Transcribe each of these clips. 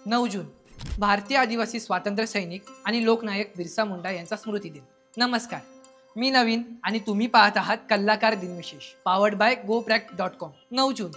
9 जून भारतीय आदिवासी स्वातंत्र्य सैनिक आणि लोकनायक बिरसा मुंडा यांचा स्मृती दिन। नमस्कार, मी नवीन आणि तुम्ही पाहत आहात कल्लाकार दिनविशेष पावर्ड बाय GoPract.com। 9 जून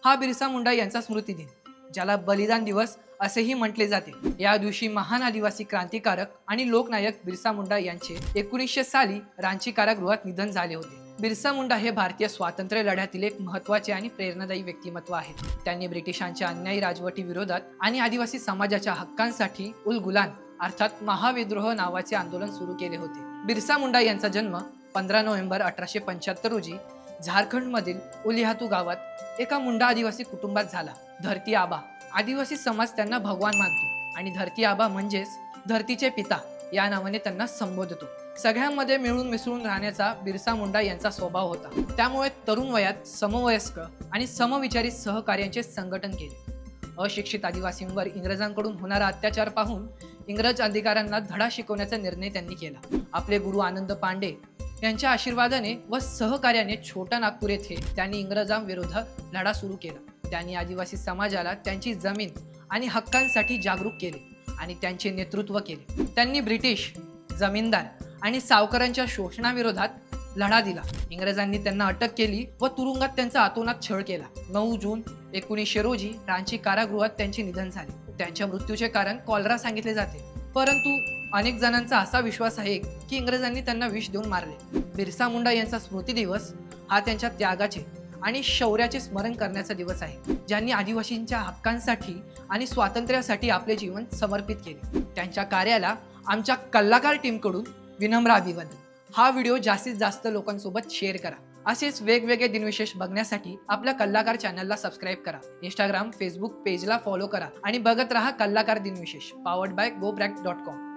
हा बिरसा मुंडा यांचा स्मृती दिन, ज्याला बलिदान दिवस असेही म्हटले जाते। या दिवशी महान आदिवासी क्रांतिकारक आणि लोकनायक बिरसा मुंडा यांचे 1900 साली रांची कारागृहात निधन झाले होते। बिरसा मुंडा हे भारतीय स्वातंत्र्य लढ्यातील एक महत्त्वाचे आणि प्रेरणादायी व्यक्तिमत्व आहेत। त्यांनी ब्रिटिशांच्या अन्यायी राजवटी विरोधात आणि आदिवासी समाजाच्या हक्कांसाठी उल गुलान अर्थात महाविद्रोह नावाचे आंदोलन सुरू केले होते। बिरसा मुंडा यांचा जन्म 15 नोव्हेंबर 1875 रोजी झारखंडमधील उलिहातू गावात एका मुंडा आदिवासी कुटुंबात झाला। धरती आबा आदिवासी समाज त्यांना भगवान मानतो आणि धरती आबा म्हणजेच धरतीचे पिता या नावाने त्यांना संबोधतो। सगळ्यांमध्ये मिळून मिसळून राहण्याचा बिरसा मुंडा यांचा स्वभाव होता। त्यामुळे तरुण वयात समवयस्क आणि समविचारी सहकार्यांचे संघटन केले। अशिक्षित आदिवासींवर इंग्रजांकडून होणारा अत्याचार पाहून इंग्रज अधिकाऱ्यांना धडा शिकवण्याचा निर्णय त्यांनी केला। आपले गुरु आनंद पांडे यांच्या आशीर्वादाने व सहकार्याने छोटा नागपूर येथे त्यांनी इंग्रजांविरोधात लढा सुरू केला। त्यांनी आदिवासी समाजाला त्यांची जमीन आणि हक्कांसाठी जागरूक केले आणि त्यांचे नेतृत्व केले। त्यांनी ब्रिटिश जमीनदार आणि सावकारांच्या शोषणाविरोधात लढा दिला। इंग्रजांनी त्यांना अटक केली व तुरुंगात त्यांचा आतोनात छळ केला। 9 जून 1900 रोजी रांची कारागृहात त्यांचे निधन झाले। त्यांच्या मृत्यूचे कारण कॉलरा सांगितले जाते, परंतु अनेक जणांचा असा विश्वास आहे की इंग्रजांनी त्यांना विष देऊन मारले। बिरसा मुंडा यांचा स्मृती दिवस हा त्यांच्या त्यागाचे आणि शौर्याचे स्मरण करण्याचा दिवस आहे, ज्यांनी आदिवासींच्या हक्कांसाठी आणि स्वातंत्र्यासाठी आपले जीवन समर्पित केले। त्यांच्या कार्याला आमच्या कल्लाकार टीमकडून विनम्र अभिवादन। हा व्हिडिओ जास्तीत जास्त लोकांसोबत शेअर करा। असेच वेगवेगळे दिनविशेष बघण्यासाठी आपल्या कल्लाकार चॅनलला सबस्क्राइब करा। इंस्टाग्राम, फेसबुक पेजला फॉलो करा आणि बघत रहा कल्लाकार दिनविशेष पावर्ड बाय GoPract.com।